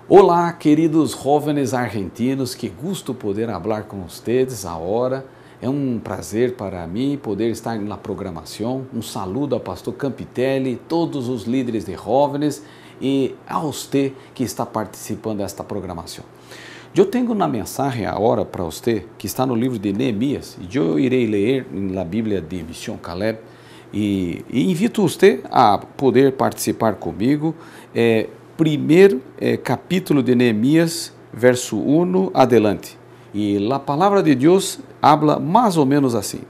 Olá, queridos jóvenes argentinos, que gusto poder falar com vocês agora. É um prazer para mim poder estar na programação. Um saludo ao pastor Campitelli, todos os líderes de jóvenes e a você que está participando desta programação. Eu tenho uma mensagem agora para você que está no livro de Neemias e eu irei ler na Bíblia de Missão Caleb e invito você a poder participar comigo. Primeiro capítulo de Neemias, verso 1 adelante. E a palavra de Deus habla mais ou menos assim.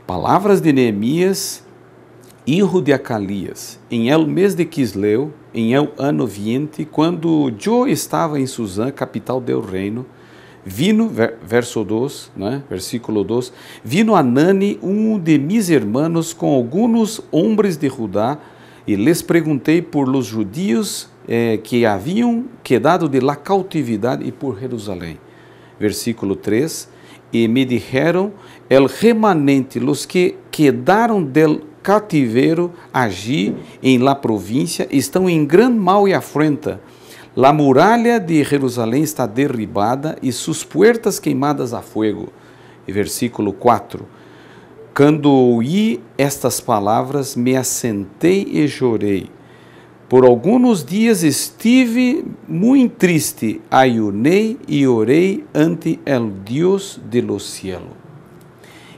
Palavras de Neemias, hijo de Acalias, em el mês de Quisleu, em el ano 20, quando eu estava em Suzã, capital do reino, vino, verso 2, né, versículo 2, vino Anani, de mis hermanos, com alguns homens de Judá, e les perguntei por los judíos que haviam quedado de la cautividade e por Jerusalém. Versículo 3, e me dijeron, el remanente, los que quedaram del cativeiro allí em la província, estão em gran mal e afrenta. La muralha de Jerusalém está derribada e suas puertas queimadas a fuego. E versículo 4, quando ouí estas palavras, me assentei e chorei. Por alguns dias estive muito triste, ayunei e orei ante el Deus de los cielos.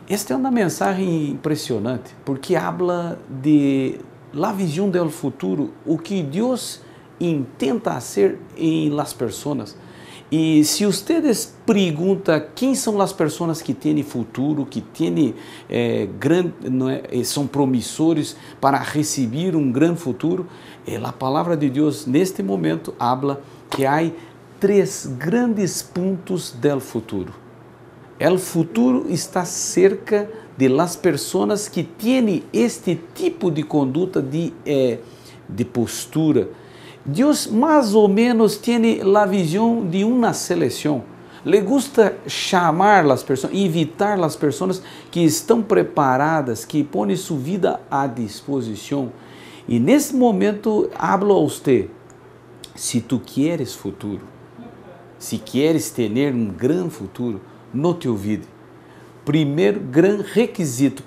Esta é uma mensagem impressionante, porque habla de la visão do futuro, o que Deus intenta fazer em las pessoas. E se vocês perguntam quem são as pessoas que têm futuro, que têm são promissores para receber um grande futuro, a palavra de Deus neste momento habla que há três grandes pontos do futuro. O futuro está cerca de las pessoas que têm este tipo de conduta de postura. Deus mais ou menos tem a visão de uma seleção. Le gusta chamar as pessoas, invitar as pessoas que estão preparadas, que põem sua vida à disposição. E nesse momento, hablo a você, se tu queres futuro, se queres ter um grande futuro, não te olvide. Primeiro grande requisito,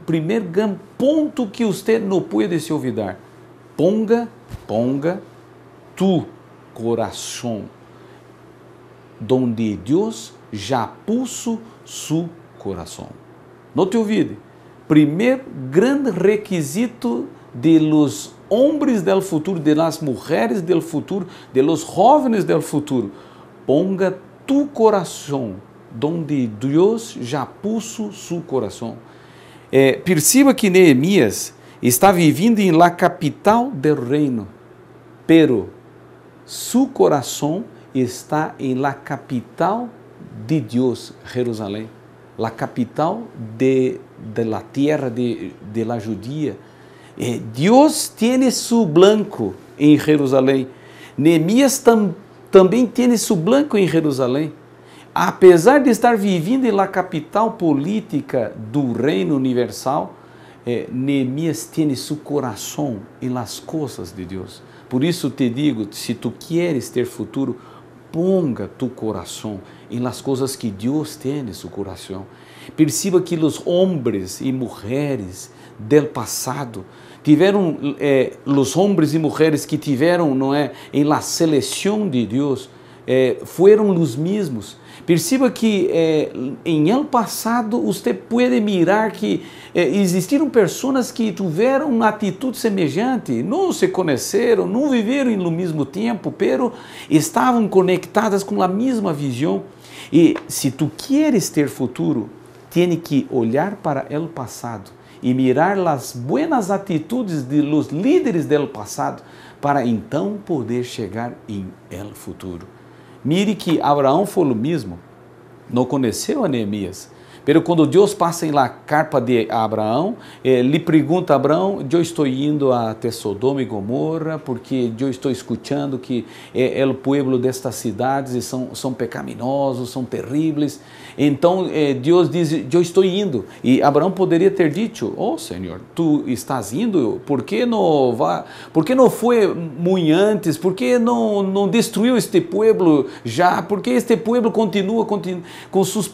primeiro grande ponto que você não pode se olvidar. Ponga tu coração donde Deus já puso su coração. Não te olvide. Primeiro grande requisito de los hombres del futuro, de las mujeres del futuro, de los jóvenes del futuro. Ponga tu coração donde Deus já puso su coração. Perceba que Neemias está vivendo em la capital del reino, pero su coração está em la capital de Deus, Jerusalém, la capital de la tierra de la Judía. Deus tem su blanco em Jerusalém. Neemias também tem su blanco em Jerusalém. Apesar de estar vivendo em la capital política do reino universal, Neemias tem su coração em las coisas de Deus. Por isso te digo, se tu queres ter futuro, ponga tu coração em las coisas que Deus tem em seu coração. Perceba que os homens e mulheres del passado tiveram, os homens e mulheres que tiveram, não é, em la seleção de Deus, foram os mesmos. Perceba que em el passado você pode mirar que existiram pessoas que tiveram uma atitude semelhante, não se conheceram, não viveram no mesmo tempo, pero estavam conectadas com a mesma visão. E se tu queres ter futuro, tem que olhar para o passado e mirar as buenas atitudes de los líderes do passado para então poder chegar em el futuro. Mire que Abraão foi o mesmo, não conheceu a Neemias, Pero quando Deus passa em la carpa de Abraão, lhe pergunta a Abraão: eu estou indo até Sodoma e Gomorra porque eu estou escutando que o povo destas cidades são pecaminosos, são terríveis. Então Deus diz: eu estou indo. E Abraão poderia ter dito: oh Senhor, tu estás indo? Por que não foi muito antes? Por que não destruiu este povo já? Porque este povo continua com seus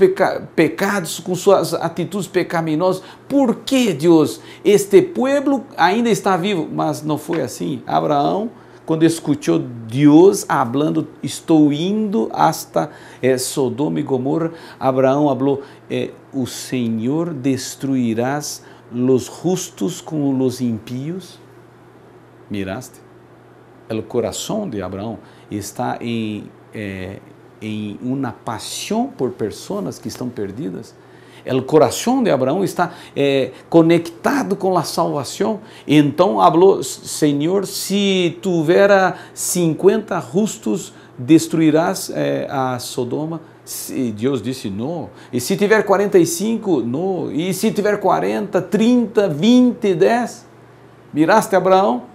pecados, com suas atitudes pecaminosas. Por que, Deus? Este povo ainda está vivo. Mas não foi assim. Abraão, quando escutou Deus falando: estou indo hasta Sodoma e Gomorra, Abraão falou: o Senhor destruirás los justos com los impíos. Miraste? O coração de Abraão está em uma paixão por pessoas que estão perdidas. O coração de Abraão está conectado com a salvação. Então falou: Senhor, se tiver 50 justos, destruirás a Sodoma? E Deus disse: não. E se tiver 45, não. E se tiver 40, 30, 20, 10? Miraste, Abraão?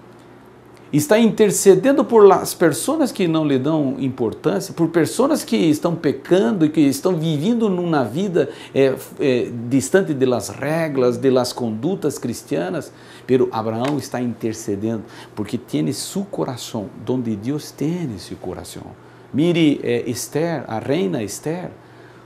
Está intercedendo por as pessoas que não lhe dão importância, por pessoas que estão pecando e que estão vivendo numa vida distante das regras, das condutas cristianas. Pero Abraão está intercedendo porque tem seu coração, onde Deus tem seu coração. Mire Esther, a reina Esther,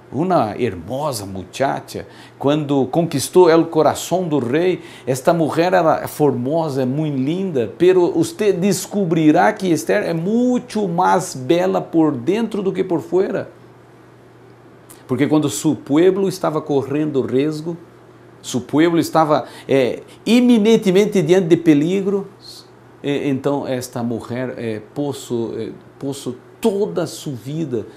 uma hermosa muchacha, quando conquistou o coração do rei. Esta mulher era formosa, muito linda, pero você descobrirá que Esther é muito mais bela por dentro do que por fora. Porque quando seu povo estava correndo risco, seu povo estava iminentemente diante de perigo, então esta mulher pôs toda a sua vida,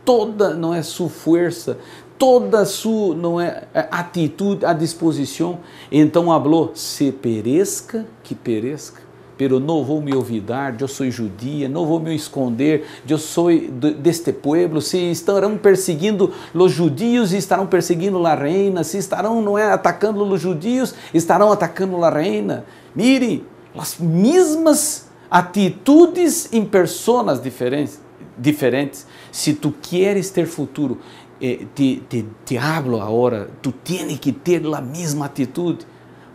toda, não é, sua força, toda sua, não é, atitude à disposição. Então falou: se pereça, que pereça, pero não vou me olvidar, eu sou judia, não vou me esconder, eu sou deste povo. Se estarão perseguindo os judios, estarão perseguindo a reina. Se estarão, não é, atacando os judios, estarão atacando a reina. Mire, as mesmas atitudes em pessoas diferentes. Se tu queres ter futuro, te hablo agora, tu tienes que ter a mesma atitude.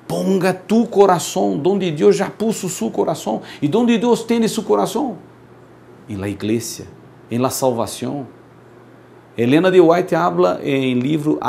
Ponga tu coração onde Deus já pôs seu coração. E onde Deus tem seu coração? Em la igreja, em la salvação. Helena de White habla em livro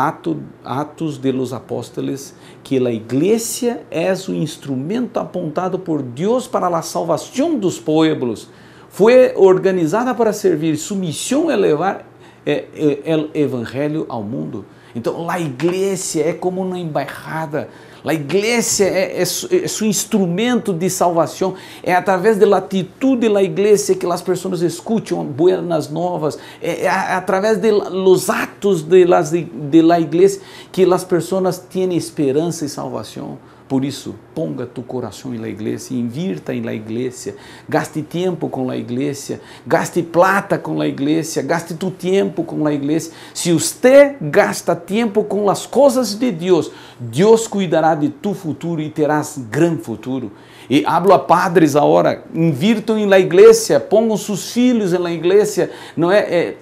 Atos de los Apóstoles que a igreja é o instrumento apontado por Deus para a salvação dos povos. Foi organizada para servir, sua missão é levar o evangelho ao mundo. Então, a igreja é como uma embaixada. A igreja é seu instrumento de salvação. É através da atitude da igreja que as pessoas escutam buenas novas. É através dos atos da igreja que as pessoas têm esperança e salvação. Por isso, ponga tu coração na igreja, invirta na igreja, gaste tempo com a igreja, gaste plata com a igreja, gaste tu tempo com a igreja. Se você gasta tempo com as coisas de Deus, Deus cuidará de tu futuro e terás grande futuro. E hablo a padres agora: invirtam na igreja, ponham seus filhos na igreja, não é?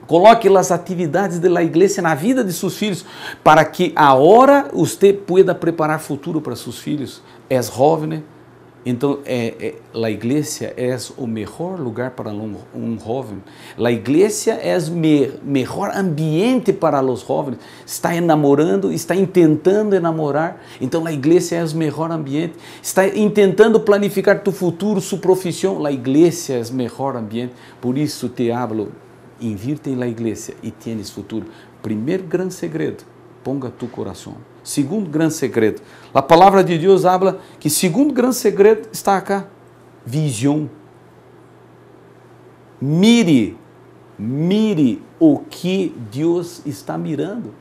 Coloque as atividades da igreja na vida de seus filhos, para que agora você pueda preparar futuro para seus filhos. És jovem, então a igreja é o melhor lugar para um jovem. A igreja é o melhor ambiente para os jovens. Está enamorando, está tentando enamorar, então a igreja é o melhor ambiente. Está tentando planificar tu futuro, sua profissão, a igreja é o melhor ambiente. Por isso te hablo: invirta na igreja e tienes futuro. Primeiro grande segredo: ponga tu coração. Segundo grande segredo, a palavra de Deus habla que segundo grande segredo está acá: visão. Mire o que Deus está mirando.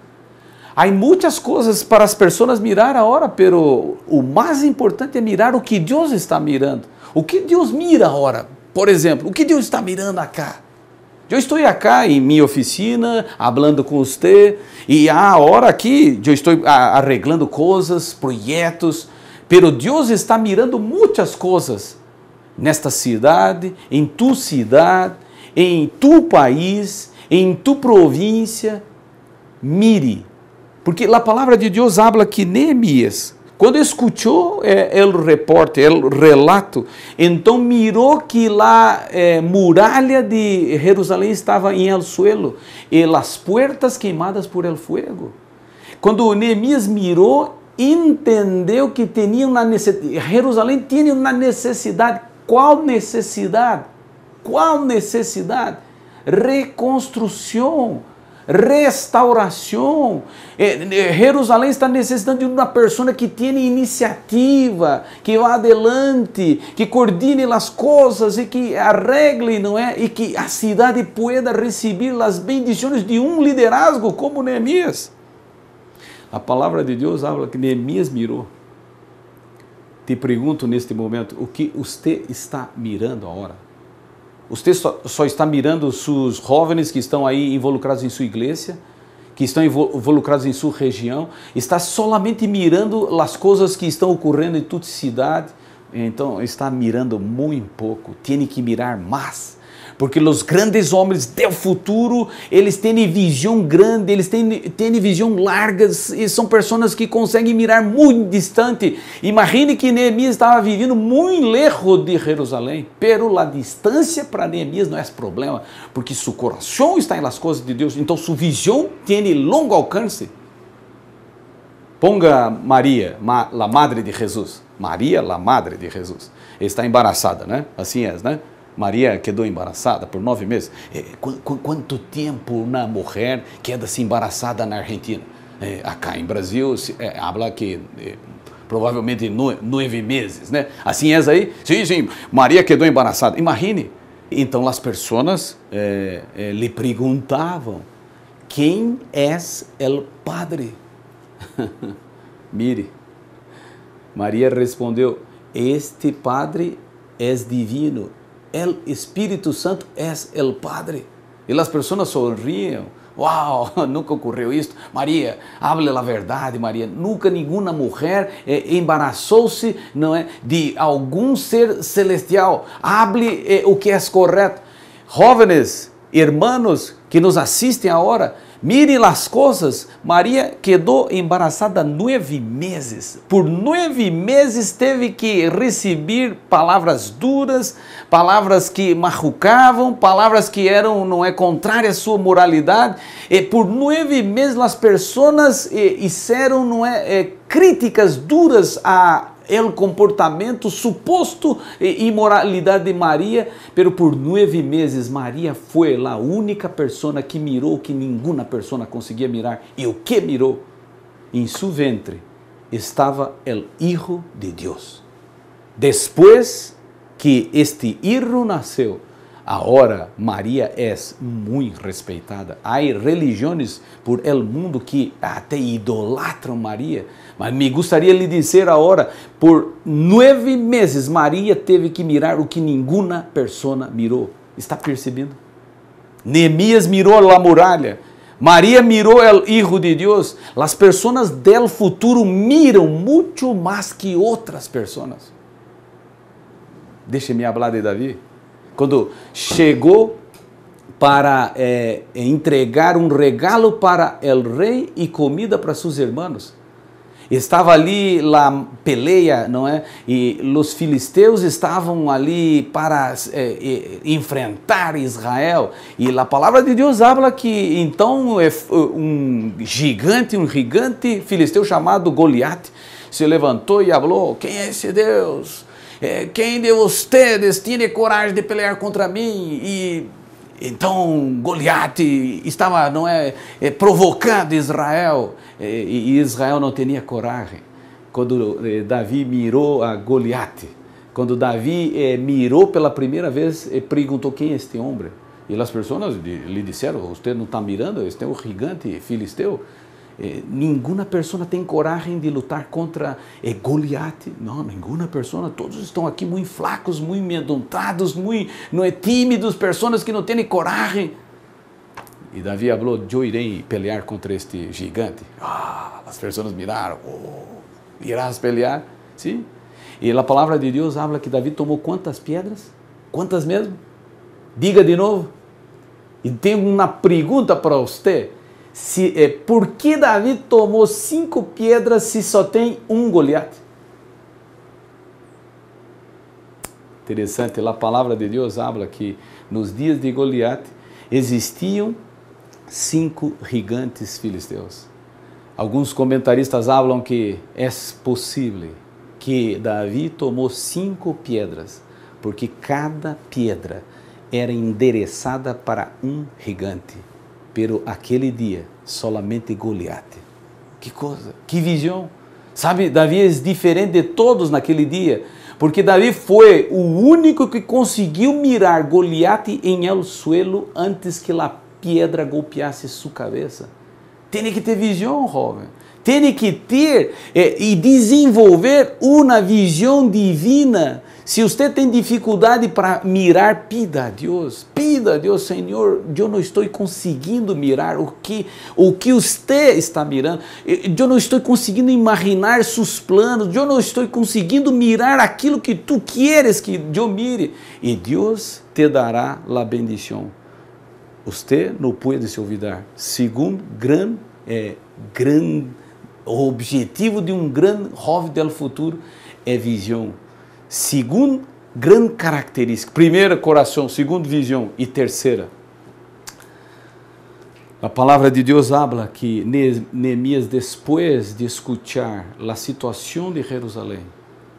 Há muitas coisas para as pessoas mirar agora, pero o mais importante é mirar o que Deus está mirando. O que Deus mira agora? Por exemplo, o que Deus está mirando acá? Eu estou aqui em minha oficina, falando com você, e há hora aqui eu estou arreglando coisas, projetos, pero Deus está mirando muitas coisas nesta cidade, em tu país, em tu província. Mire, porque a palavra de Deus habla que Neemias, quando escutou o relato, então mirou que a muralha de Jerusalém estava em el suelo e as portas queimadas por el fuego. Quando Neemias mirou, entendeu que tinha uma necessidade. Jerusalém tinha uma necessidade. Qual necessidade? Qual necessidade? Reconstrução, restauração. Jerusalém está necessitando de uma pessoa que tenha iniciativa, que vá adelante, que coordine as coisas e que arregle, não é? E que a cidade pueda receber as bendições de um liderazgo como Neemias. A palavra de Deus fala que Neemias mirou. Te pergunto neste momento, o que você está mirando agora? Você só está mirando os jovens que estão aí involucrados em sua igreja, que estão involucrados em sua região? Está solamente mirando as coisas que estão ocorrendo em toda cidade? Então está mirando muito pouco, tem que mirar mais. Porque os grandes homens do futuro, eles têm visão grande, eles têm visão larga, e são pessoas que conseguem mirar muito distante. Imagine que Neemias estava vivendo muito lejos de Jerusalém, pero a distância para Neemias não é problema, porque seu coração está nas coisas de Deus, então sua visão tem longo alcance. Ponga Maria, a madre de Jesus. Maria, a madre de Jesus. Está embaraçada, né? Assim é, né? Maria quedou embaraçada por 9 meses. Quanto tempo uma mulher queda-se embaraçada na Argentina? Acá em Brasil, habla que provavelmente 9 meses, né? Assim é aí? Sim, Maria quedou embaraçada. Imagine. Então as pessoas lhe perguntavam, quem é o Padre? Mire, Maria respondeu, este Padre é divino. El Espírito Santo é o Padre. E as pessoas sorriam. Uau, nunca ocorreu isso. Maria, hable a verdade, Maria. Nunca nenhuma mulher embaraçou-se, não é, de algum ser celestial. Hable o que é correto. Jovens, irmãos que nos assistem agora, mire as coisas. Maria quedou embaraçada 9 meses. Por 9 meses teve que receber palavras duras, palavras que machucavam, palavras que eram, não é, contrárias à sua moralidade. E por 9 meses as pessoas fizeram, não é, críticas duras a o comportamento suposto imoralidade de Maria, pero por 9 meses Maria foi a única pessoa que mirou que nenhuma pessoa conseguia mirar. E o que mirou? Em seu ventre estava o Hijo de Deus. Depois que este Hijo nasceu, agora Maria é muito respeitada. Há religiões por el mundo que até idolatram Maria. Mas me gostaria de lhe dizer agora, por 9 meses Maria teve que mirar o que nenhuma pessoa mirou. Está percebendo? Neemias mirou a muralha. Maria mirou o Hijo de Deus. As pessoas do futuro miram muito mais que outras pessoas. Deixe-me falar de Davi. Quando chegou para entregar um regalo para o rei e comida para seus irmãos. Estava ali a peleia, não é? E os filisteus estavam ali para enfrentar Israel. E a palavra de Deus habla que então um gigante filisteu chamado Goliat se levantou e falou: quem é esse Deus? Quem de vocês tem coragem de pelear contra mim? E então Goliat estava, não é, provocando Israel, e Israel não tinha coragem. Quando Davi mirou a Goliat, quando Davi mirou pela primeira vez, perguntou: quem é este homem? E as pessoas lhe disseram: você não está mirando? Este é o gigante filisteu. Nenhuma pessoa tem coragem de lutar contra Goliat. Não, nenhuma pessoa. Todos estão aqui muito flacos, muito amedrontados, muito tímidos, pessoas que não têm coragem. E Davi falou, eu irei pelear contra este gigante. As pessoas miraram, irás pelear? Sim. E a palavra de Deus habla que Davi tomou quantas pedras? Quantas mesmo? Diga de novo. E tenho uma pergunta para você. Por que Davi tomou 5 pedras se só tem um Goliat? Interessante, a palavra de Deus habla que nos dias de Goliat existiam 5 gigantes filisteus. Alguns comentaristas falam que é possível que Davi tomou 5 pedras, porque cada pedra era endereçada para um gigante. Pero aquele dia, solamente Goliat. Que coisa, que visão. Sabe, Davi é diferente de todos naquele dia, porque Davi foi o único que conseguiu mirar Goliat em el suelo antes que a pedra golpeasse sua cabeça. Tem que ter visão, jovem. Tem que ter e desenvolver uma visão divina. Se você tem dificuldade para mirar, pida a Deus, Senhor, eu não estou conseguindo mirar o que você está mirando, eu não estou conseguindo imaginar seus planos, eu não estou conseguindo mirar aquilo que tu queres que eu mire, e Deus te dará a bendição. Você não pode se olvidar. Segundo, o objetivo de um grande jovem do futuro é visão. Segundo, grande característica. Primeira, coração. Segundo, visão. E terceira, a palavra de Deus habla que Neemias, depois de escuchar a situação de Jerusalém,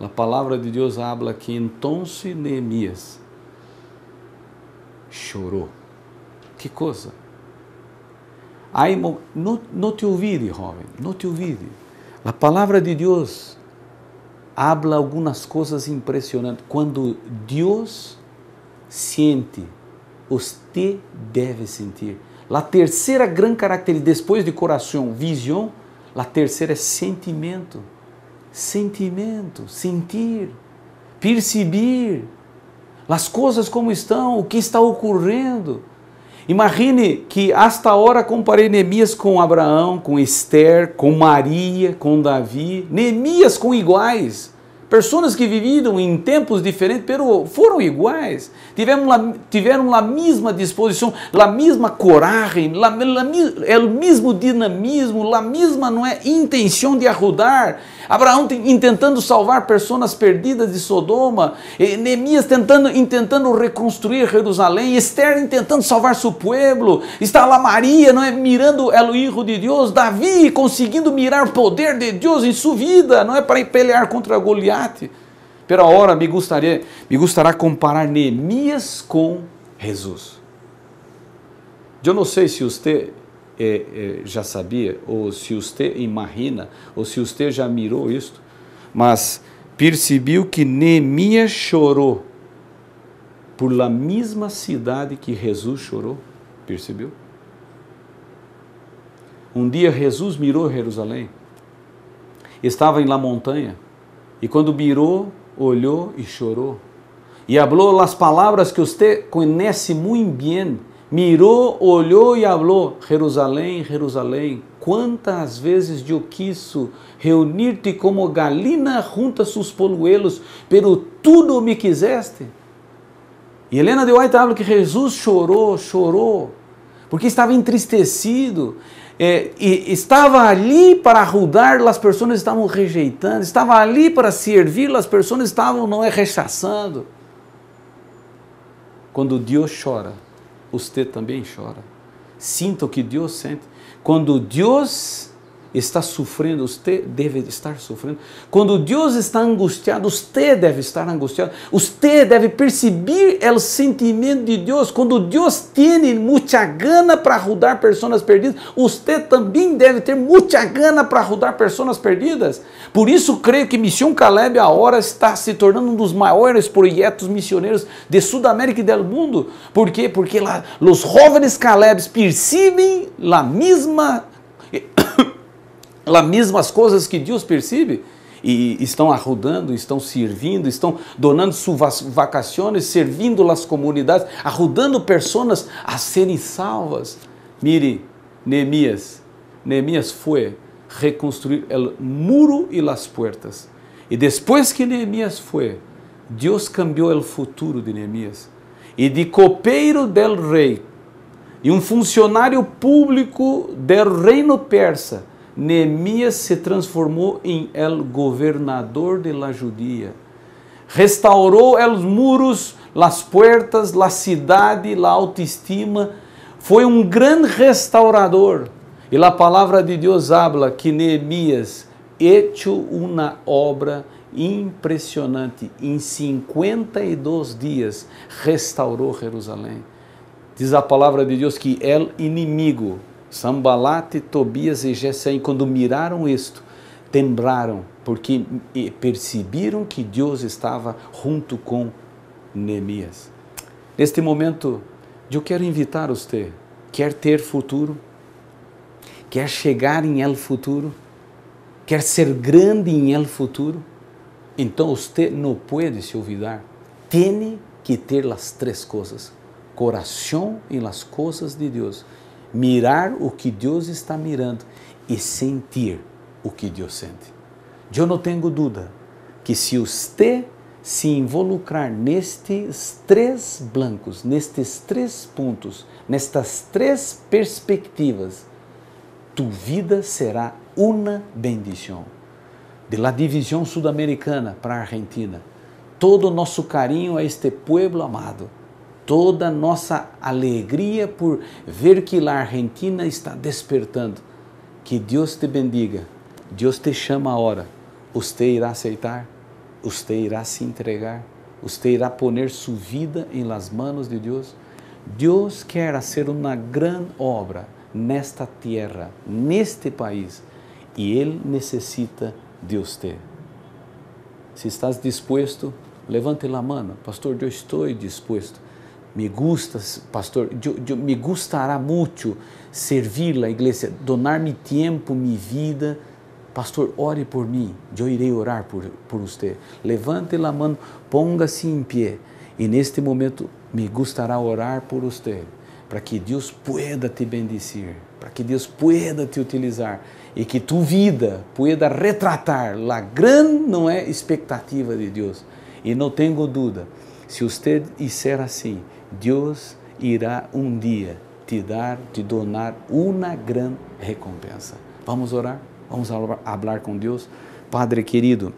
a palavra de Deus habla que então Neemias chorou. Que coisa! Aí, não te ouvire, jovem, não te ouvire. A palavra de Deus habla algumas coisas impressionantes. Quando Deus sente, você deve sentir. A terceira grande característica, depois de coração, visão, a terceira é sentimento. Sentimento, sentir, perceber as coisas como estão, o que está ocorrendo. Imagine que hasta agora comparei Neemias com Abraão, com Esther, com Maria, com Davi, Neemias com iguais, pessoas que viviam em tempos diferentes, mas foram iguais, tiveram a mesma disposição, a mesma coragem, o mesmo dinamismo, a mesma intenção de ajudar. Abraão intentando salvar pessoas perdidas de Sodoma, Neemias intentando reconstruir Jerusalém, Esther tentando salvar seu povo, está lá Maria, mirando o Hijo de Deus, Davi conseguindo mirar o poder de Deus em sua vida, não é para ir pelear contra Goliat. Pero agora me gostará comparar Neemias com Jesus. Eu não sei se você já sabia, ou se você imagina, ou se você já mirou isto, mas percebeu que Neemias chorou por la mesma cidade que Jesus chorou. Percebeu? Um dia Jesus mirou Jerusalém, estava em la montanha, e quando mirou, olhou e chorou, e falou as palavras que você conhece muito bem. Mirou, olhou e falou: Jerusalém, Jerusalém, quantas vezes eu quis reunir-te como galina junta seus polluelos, pero tu não me quiseste. E Helena de White fala que Jesus chorou, porque estava entristecido, e estava ali para ajudar, as pessoas estavam rejeitando, estava ali para servir, as pessoas estavam rechaçando. Quando Deus chora, você também chora. Sinta o que Deus sente. Quando Deus está sofrendo, você deve estar sofrendo. Quando Deus está angustiado, você deve estar angustiado. Você deve perceber o sentimento de Deus. Quando Deus tem muita gana para ajudar pessoas perdidas, você também deve ter muita gana para ajudar pessoas perdidas. Por isso, creio que Missão Caleb agora está se tornando um dos maiores projetos missioneiros de Sudamérica e do mundo. Por quê? Porque os jovens Calebs percebem a mesma As mesmas coisas que Deus percebe, e estão ajudando, estão servindo, estão donando suas vacações, servindo as comunidades, ajudando pessoas a serem salvas. Mire, Neemias foi reconstruir o muro e as portas. E depois que Neemias foi, Deus cambiou o futuro de Neemias. E de copeiro del rei, e um funcionário público del reino persa, Neemias se transformou em el governador de la Judía. Restaurou os muros, as portas, a cidade, a autoestima. Foi um grande restaurador. E a palavra de Deus habla que Neemias hecho uma obra impressionante. Em 52 dias restaurou Jerusalém. Diz a palavra de Deus que el inimigo, Sambalate, Tobias e Gesem, quando miraram isto, temblaram, porque perceberam que Deus estava junto com Neemias. Neste momento, eu quero invitar você, quer ter futuro, quer chegar em el futuro, quer ser grande em el futuro, então você não pode se olvidar, tem que ter as três coisas: coração e as coisas de Deus, mirar o que Deus está mirando e sentir o que Deus sente. Eu não tenho dúvida que se você se involucrar nestes três blancos, nestes três pontos, nestas três perspectivas, tu vida será uma bendição. De la divisão sudamericana para a Argentina, todo o nosso carinho a este pueblo amado, toda nossa alegria por ver que a Argentina está despertando. Que Deus te bendiga. Deus te chama a hora. Você irá aceitar? Você irá se entregar? Você irá poner sua vida em las manos de Deus? Deus quer fazer uma grande obra nesta terra, neste país, e Ele necessita de você. Se estás disposto, levante a mão. Pastor, eu estou disposto. Me gusta, pastor, me gustará muito servir a igreja, donar mi tempo, mi vida. Pastor, ore por mim, eu irei orar por você. Levante a mão, ponga-se em pé. E neste momento, me gustará orar por você, para que Deus pueda te bendecir, para que Deus pueda te utilizar e que tu vida pueda retratar a grande, não é, expectativa de Deus. E não tenho dúvida, se você disser assim, Deus irá um dia te donar uma grande recompensa. Vamos orar? Vamos falar com Deus? Padre querido,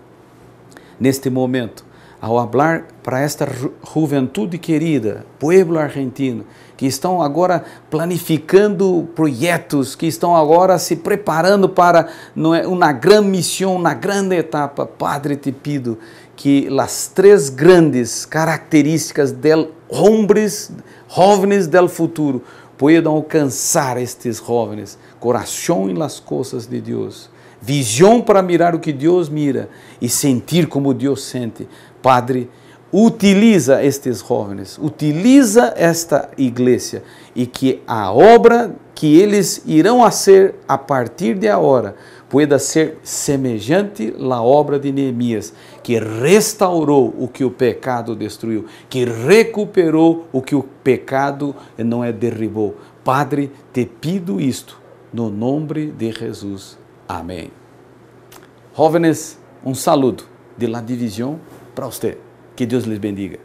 neste momento, ao falar para esta juventude querida, pueblo argentino, que estão agora planificando projetos, que estão agora se preparando para uma grande missão, uma grande etapa, Padre, te pido que as três grandes características del jóvenes del futuro puedan alcançar estes jóvenes, coração em las coisas de Deus, visão para mirar o que Deus mira e sentir como Deus sente. Padre, utiliza estes jóvenes, utiliza esta igreja e que a obra que eles irão fazer a partir de agora pueda ser semejante à obra de Neemias, que restaurou o que o pecado destruiu, que recuperou o que o pecado não derribou. Padre, te pido isto no nome de Jesus. Amém. Jóvenes, um saludo de la divisão para você. Que Deus les bendiga.